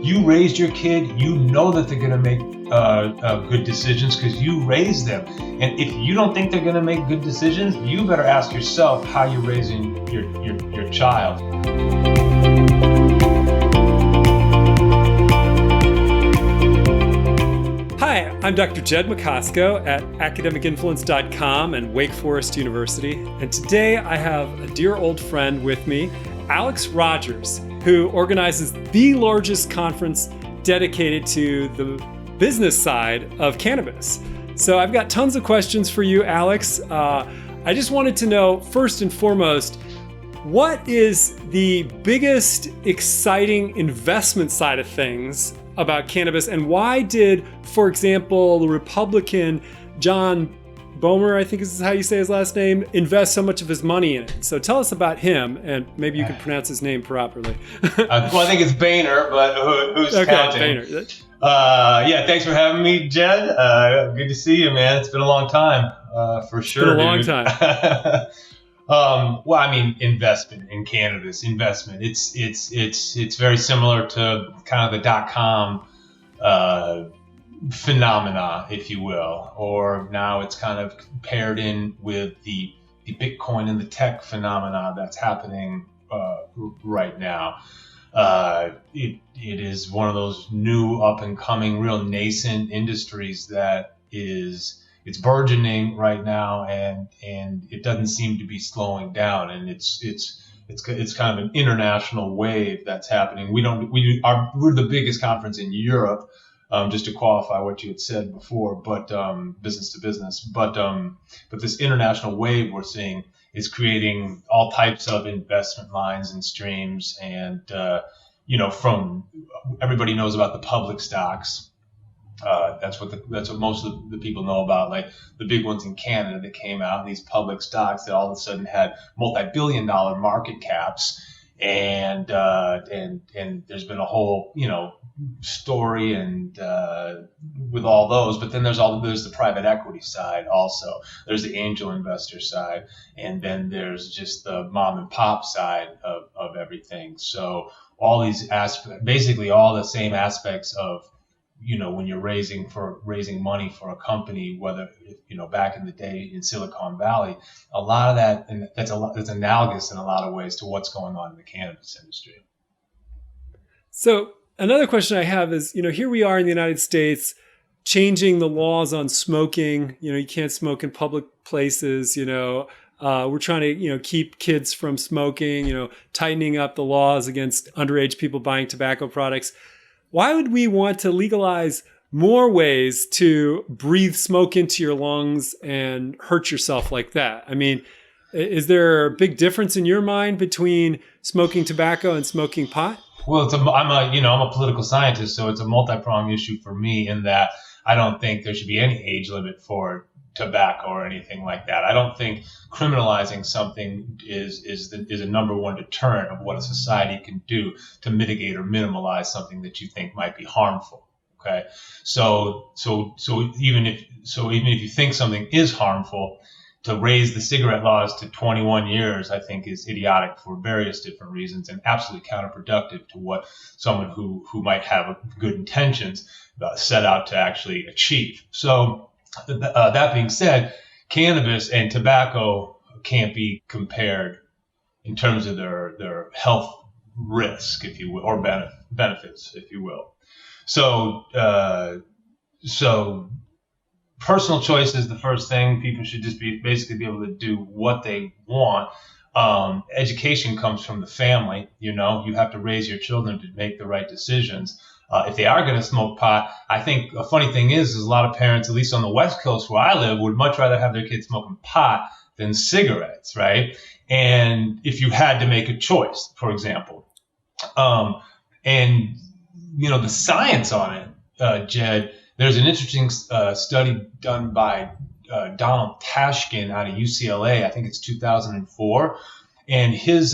you raised your kid, you know that they're going to make good decisions because you raised them. And if you don't think they're going to make good decisions, you better ask yourself how you're raising your child. Hi, I'm Dr. Jed Macosko at academicinfluence.com and Wake Forest University. And today I have a dear old friend with me, Alex Rogers, who organizes the largest conference dedicated to the business side of cannabis. So I've got tons of questions for you, Alex. I just wanted to know, first and foremost, what is the biggest exciting investment side of things about cannabis, and why did, for example, the Republican John Boehmer, I think is how you say his last name, invest so much of his money in it? So tell us about him, and maybe you can pronounce his name properly. Well, I think it's Boehner, but who's counting? Boehner. Yeah, thanks for having me, Jed. Good to see you, man. It's been a long time, for sure. It's been a long time. Well, I mean, investment in cannabis, it's very similar to kind of the .com phenomena, if you will, or now it's kind of paired in with the Bitcoin and the tech phenomena that's happening right now. It is one of those new up and coming, real nascent industries that it's burgeoning right now, and it doesn't seem to be slowing down. And it's kind of an international wave that's happening. We're the biggest conference in Europe, just to qualify what you had said before, but business to business. But this international wave we're seeing is creating all types of investment lines and streams, and from everybody knows about the public stocks. That's what most of the people know about, like the big ones in Canada that came out, these public stocks that all of a sudden had multi-billion-dollar market caps, and there's been a whole story and with all those. But then there's the private equity side also. There's the angel investor side, and then there's just the mom and pop side of everything. So all these aspects, basically all the same aspects of when you're raising money for a company, whether back in the day in Silicon Valley, a lot of that, and that's analogous in a lot of ways to what's going on in the cannabis industry. So another question I have is, here we are in the United States changing the laws on smoking. You can't smoke in public places. We're trying to, keep kids from smoking, tightening up the laws against underage people buying tobacco products. Why would we want to legalize more ways to breathe smoke into your lungs and hurt yourself like that? I mean, is there a big difference in your mind between smoking tobacco and smoking pot? Well, I'm a political scientist, so it's a multi-pronged issue for me in that I don't think there should be any age limit for tobacco or anything like that. I don't think criminalizing something is a number one deterrent of what a society can do to mitigate or minimize something that you think might be harmful. Okay, so even if you think something is harmful, to raise the cigarette laws to 21 years, I think is idiotic for various different reasons and absolutely counterproductive to what someone who might have good intentions set out to actually achieve. So that being said, cannabis and tobacco can't be compared in terms of their health risk, if you will, or benefits, if you will. So personal choice is the first thing. People should just basically be able to do what they want. Education comes from the family. You have to raise your children to make the right decisions. If they are going to smoke pot, I think a funny thing is a lot of parents, at least on the West Coast where I live, would much rather have their kids smoking pot than cigarettes, right? And if you had to make a choice, for example, the science on it, Jed, there's an interesting study done by Donald Tashkin out of UCLA. I think it's 2004, and his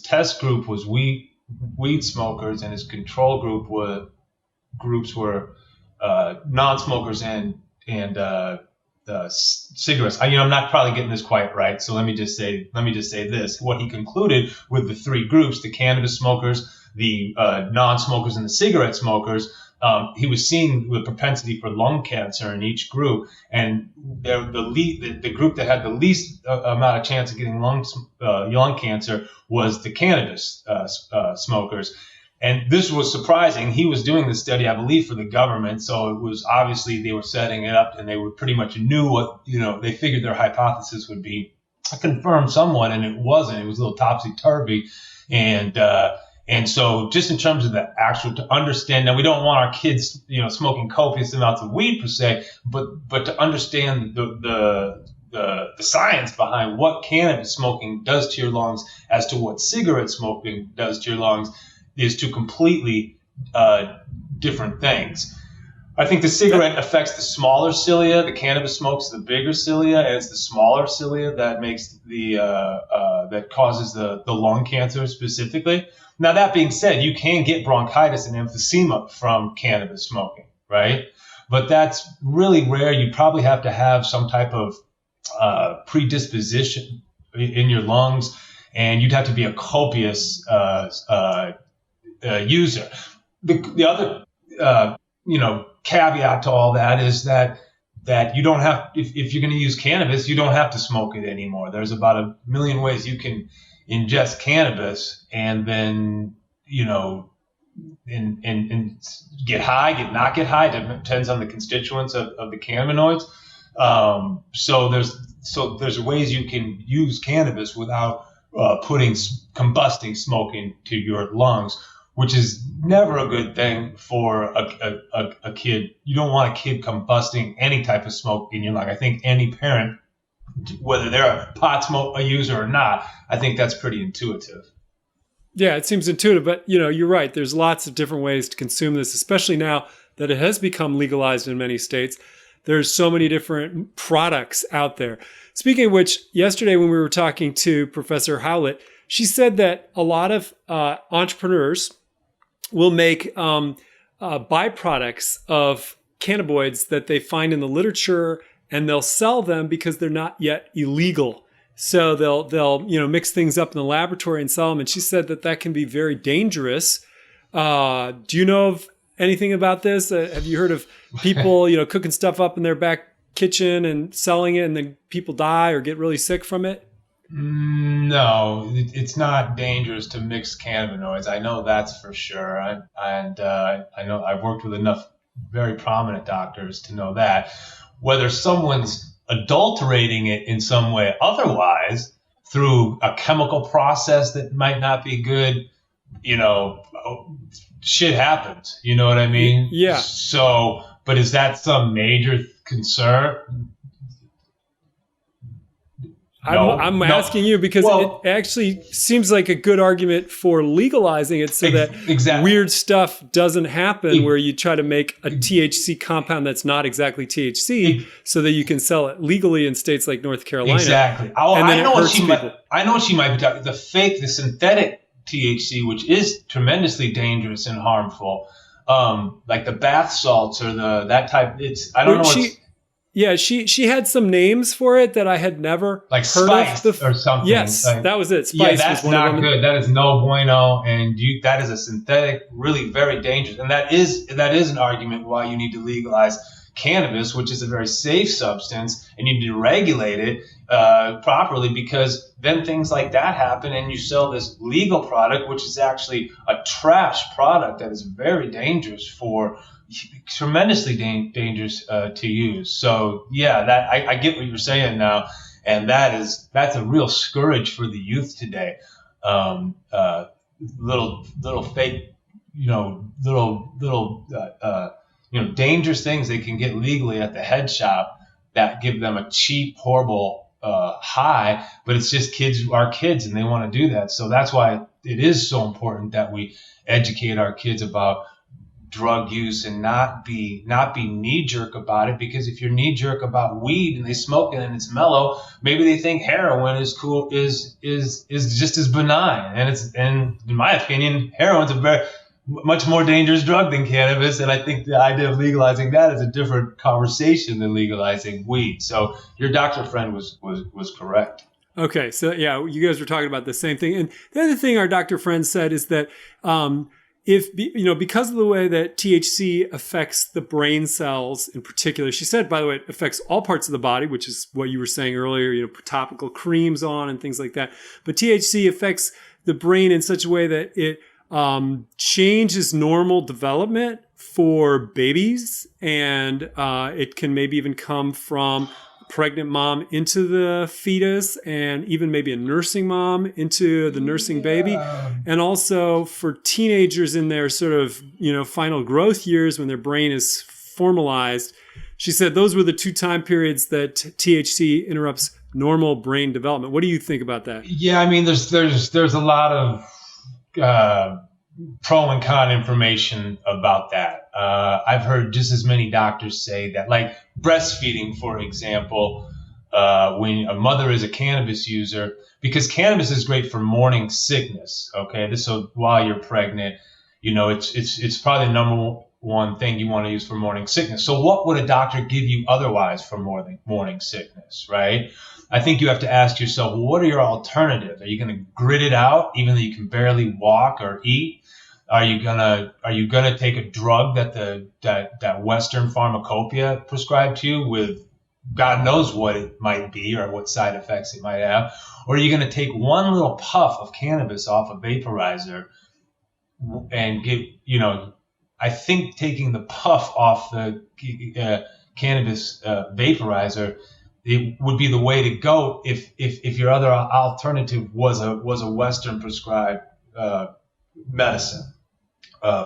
test group was weed smokers, and his control groups were non-smokers and cigarettes. I'm not probably getting this quite right, so let me just say this. What he concluded with the three groups: the cannabis smokers, the non-smokers and the cigarette smokers, he was seeing the propensity for lung cancer in each group, and the group that had the least amount of chance of getting lung cancer was the cannabis smokers. And this was surprising. He was doing this study, I believe, for the government. So it was obviously they were setting it up, and they were pretty much knew what, they figured their hypothesis would be confirmed somewhat, and it wasn't. It was a little topsy-turvy. And so just in terms of the actual, to understand, now we don't want our kids, smoking copious amounts of weed per se, but to understand the science behind what cannabis smoking does to your lungs as to what cigarette smoking does to your lungs is two completely different things. I think the cigarette affects the smaller cilia. The cannabis smokes the bigger cilia, and it's the smaller cilia that makes that causes the lung cancer specifically. Now, that being said, you can get bronchitis and emphysema from cannabis smoking, right? But that's really rare. You probably have to have some type of predisposition in your lungs, and you'd have to be a copious user. The other, caveat to all that is that you don't have, if you're going to use cannabis, you don't have to smoke it anymore. There's about 1 million ways you can ingest cannabis and then, and get high, not get high. It depends on the constituents of the cannabinoids. So there's ways you can use cannabis without putting combusting smoke into your lungs, which is never a good thing for a kid. You don't want a kid combusting any type of smoke in your lung. I think any parent, whether they're a pot smoke user or not, I think that's pretty intuitive. Yeah, it seems intuitive, but you're right. There's lots of different ways to consume this, especially now that it has become legalized in many states. There's so many different products out there. Speaking of which, yesterday when we were talking to Professor Howlett, she said that a lot of entrepreneurs will make byproducts of cannabinoids that they find in the literature, and they'll sell them because they're not yet illegal. So they'll mix things up in the laboratory and sell them. And she said that can be very dangerous. Do you know of anything about this? Have you heard of people cooking stuff up in their back kitchen and selling it, and then people die or get really sick from it? No, it's not dangerous to mix cannabinoids. I know that's for sure. I know I've worked with enough very prominent doctors to know that. Whether someone's adulterating it in some way otherwise through a chemical process that might not be good, shit happens. You know what I mean? Yeah. So, but is that some major concern? No, I'm asking you because it actually seems like a good argument for legalizing it so that weird stuff doesn't happen where you try to make a THC compound that's not exactly THC so that you can sell it legally in states like North Carolina. Exactly. I know what she might be talking. The synthetic THC, which is tremendously dangerous and harmful, like the bath salts or that type. I don't know. Yeah, she had some names for it that I had never like heard Spice of. Or something. Yes, that was it. Spice that's was not good. That is no bueno, and that is a synthetic, really very dangerous. And that is an argument why you need to legalize cannabis, which is a very safe substance, and you need to regulate it properly, because then things like that happen, and you sell this legal product, which is actually a trash product that is very dangerous tremendously dangerous to use. So yeah, that I get what you're saying now, and that's a real scourge for the youth today. Little fake, dangerous things they can get legally at the head shop that give them a cheap, horrible high, but it's just kids are kids and they want to do that. So that's why it is so important that we educate our kids about drug use and not be knee jerk about it, because if you're knee jerk about weed and they smoke it and it's mellow, maybe they think heroin is cool, is just as benign, and in my opinion, heroin's a very much more dangerous drug than cannabis, and I think the idea of legalizing that is a different conversation than legalizing weed. So your doctor friend was correct. Okay, so yeah, you guys were talking about the same thing. And the other thing our doctor friend said is that if because of the way that THC affects the brain cells in particular, she said, by the way, it affects all parts of the body, which is what you were saying earlier. Put topical creams on and things like that. But THC affects the brain in such a way that it changes normal development for babies, and it can maybe even come from pregnant mom into the fetus, and even maybe a nursing mom into the nursing baby. And also for teenagers in their sort of, final growth years when their brain is formalized. She said those were the two time periods that THC interrupts normal brain development. What do you think about that? Yeah, I mean, there's a lot of pro and con information about that. I've heard just as many doctors say that, like breastfeeding, for example, when a mother is a cannabis user, because cannabis is great for morning sickness. Okay, so while you're pregnant, it's probably the number one thing you want to use for morning sickness. So what would a doctor give you otherwise for morning sickness, right? I think you have to ask yourself, well, what are your alternatives? Are you going to grit it out even though you can barely walk or eat? Are you gonna take a drug that Western pharmacopoeia prescribed to you with God knows what it might be or what side effects it might have? Or are you gonna take one little puff of cannabis off a vaporizer and I think taking the puff off the cannabis vaporizer, it would be the way to go if your other alternative was a Western prescribed medicine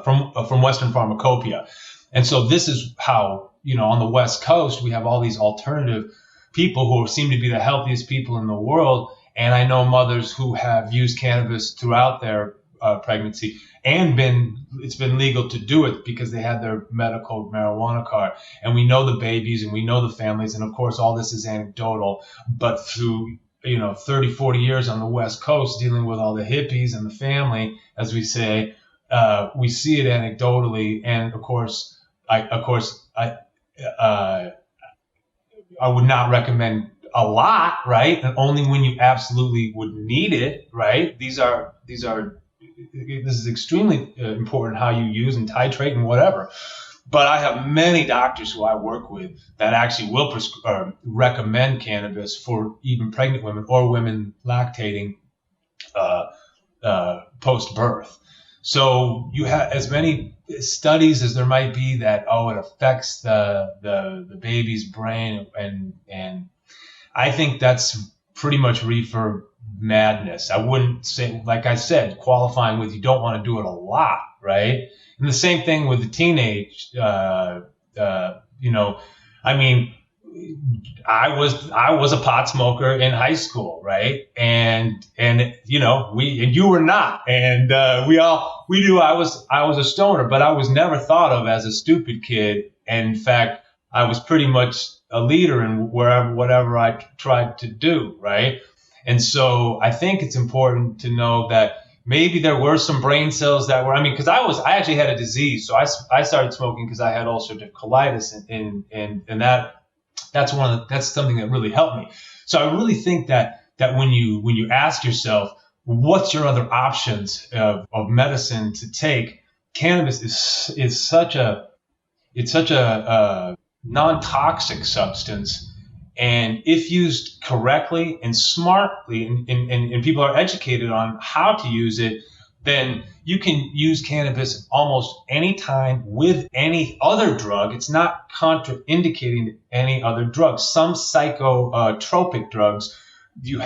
from Western pharmacopoeia. And so this is how, on the West Coast, we have all these alternative people who seem to be the healthiest people in the world. And I know mothers who have used cannabis throughout their pregnancy, and it's been legal to do it because they had their medical marijuana card. And we know the babies and we know the families. And of course, all this is anecdotal, but through 30, 40 years on the West Coast, dealing with all the hippies and the family, as we say, we see it anecdotally. And of course, I would not recommend a lot, right? And only when you absolutely would need it, right? This is extremely important how you use and titrate and whatever. But I have many doctors who I work with that actually will recommend cannabis for even pregnant women or women lactating post-birth. So you have as many studies as there might be that, it affects the baby's brain. And I think that's pretty much reefer madness. I wouldn't say, like I said, qualifying with you don't want to do it a lot, right? And the same thing with the teenage, I mean, I was a pot smoker in high school, right? And you were not, and we knew I was a stoner, but I was never thought of as a stupid kid. And in fact, I was pretty much a leader in whatever I tried to do, right? And so I think it's important to know that maybe there were some brain cells that were, because I actually had a disease. So I started smoking because I had ulcerative colitis, and that's something that really helped me. So I really think that when you ask yourself, what's your other options of medicine to take, cannabis is such a non-toxic substance. And if used correctly and smartly, and people are educated on how to use it, then you can use cannabis almost any time with any other drug. It's not contraindicating any other drugs. Some psychotropic drugs, we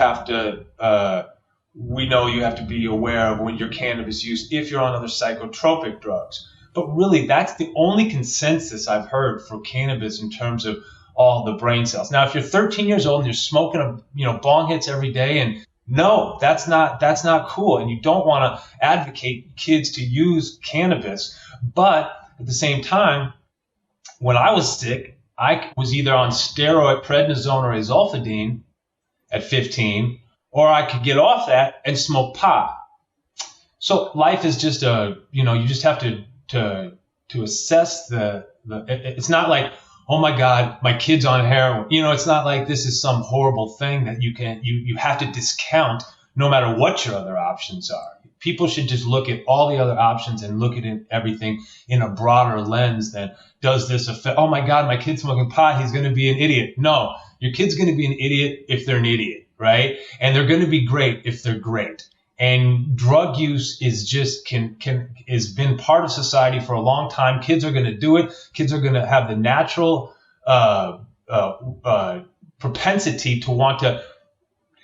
know you have to be aware of when your cannabis use if you're on other psychotropic drugs. But really, that's the only consensus I've heard for cannabis in terms of all the brain cells. Now, if you're 13 years old and you're smoking bong hits every day, and no, that's not cool. And you don't want to advocate kids to use cannabis. But at the same time, when I was sick, I was either on steroid, prednisone, or azolfidine at 15, or I could get off that and smoke pot. So life is just you just have to assess it's not like, oh my God, my kid's on heroin. It's not like this is some horrible thing that you have to discount no matter what your other options are. People should just look at all the other options and look at everything in a broader lens than, does this affect, oh my God, my kid's smoking pot, he's going to be an idiot. No, your kid's going to be an idiot if they're an idiot, right? And they're going to be great if they're great. And drug use is just has been part of society for a long time. Kids are going to do it. Kids are going to have the natural propensity to want to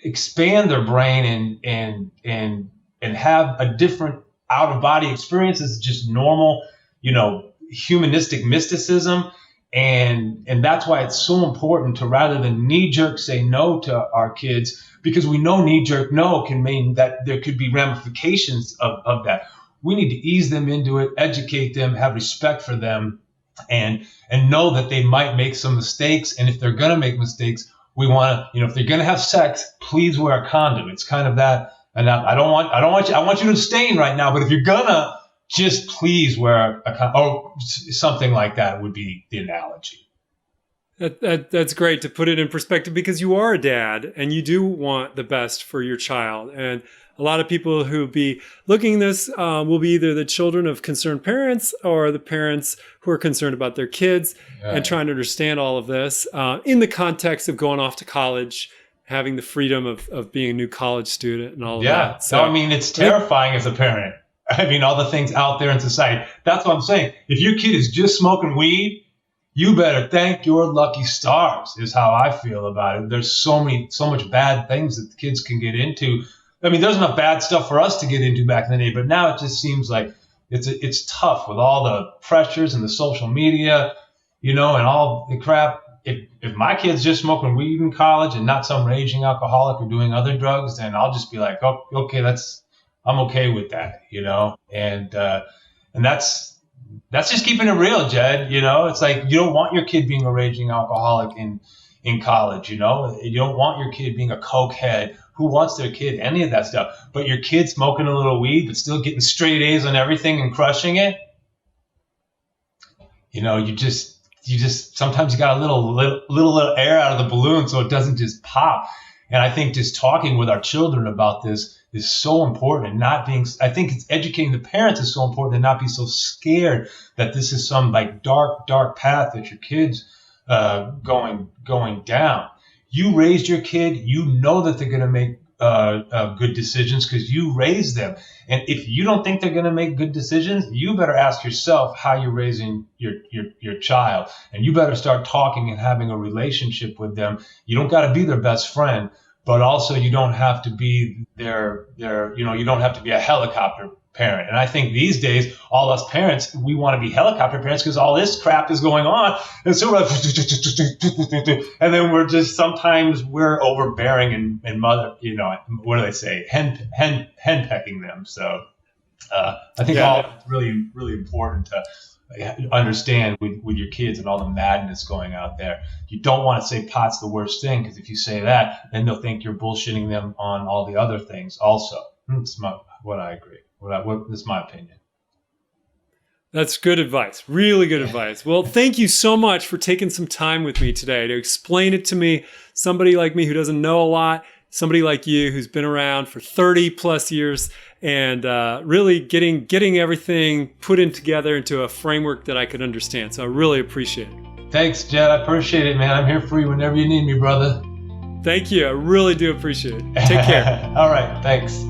expand their brain and have a different out of body experience. It's just normal, humanistic mysticism. And that's why it's so important to, rather than knee jerk say no to our kids, because we know knee jerk no can mean that there could be ramifications of that. We need to ease them into it, educate them, have respect for them, and know that they might make some mistakes. And if they're going to make mistakes, we want to, if they're going to have sex, please wear a condom. It's kind of that. And I want you to abstain right now, but if you're gonna, just please wear a condom, or something like that would be the analogy. That's great to put it in perspective, because you are a dad and you do want the best for your child. And a lot of people who be looking at this will be either the children of concerned parents or the parents who are concerned about their kids and trying to understand all of this in the context of going off to college, having the freedom of being a new college student and all of that. So, I mean, it's terrifying as a parent. I mean, all the things out there in society. That's what I'm saying. If your kid is just smoking weed, you better thank your lucky stars, is how I feel about it. There's so much bad things that the kids can get into. I mean, there's enough bad stuff for us to get into back in the day, but now it just seems like it's tough with all the pressures and the social media, and all the crap. If my kid's just smoking weed in college and not some raging alcoholic or doing other drugs, then I'll just be like, oh, okay, I'm okay with that, and that's just keeping it real, Jed. It's like, you don't want your kid being a raging alcoholic in college, you don't want your kid being a cokehead. Who wants their kid any of that stuff? But your kid smoking a little weed but still getting straight A's on everything and crushing it, you just sometimes you got a little air out of the balloon so it doesn't just pop. And I think just talking with our children about this is so important, and I think it's educating the parents is so important, and not be so scared that this is some like dark path that your kid's going down. You raised your kid, that they're going to make good decisions because you raised them. And if you don't think they're going to make good decisions, you better ask yourself how you're raising your child. And you better start talking and having a relationship with them. You don't got to be their best friend, but also you don't have to be you don't have to be a helicopter parent. And I think these days, all us parents, we want to be helicopter parents because all this crap is going on. And so we're like, and then sometimes we're overbearing and mother, what do they say? Hen pecking them. So I think all it's really, really important to understand with your kids and all the madness going out there. You don't want to say pot's the worst thing, because if you say that, then they'll think you're bullshitting them on all the other things also. That's what I agree. This is my opinion. That's good advice. Really good advice. Well, thank you so much for taking some time with me today to explain it to me. Somebody like me who doesn't know a lot, somebody like you who's been around for 30 plus years, and really getting everything put in together into a framework that I could understand. So I really appreciate it. Thanks, Jed. I appreciate it, man. I'm here for you whenever you need me, brother. Thank you. I really do appreciate it. Take care. All right. Thanks.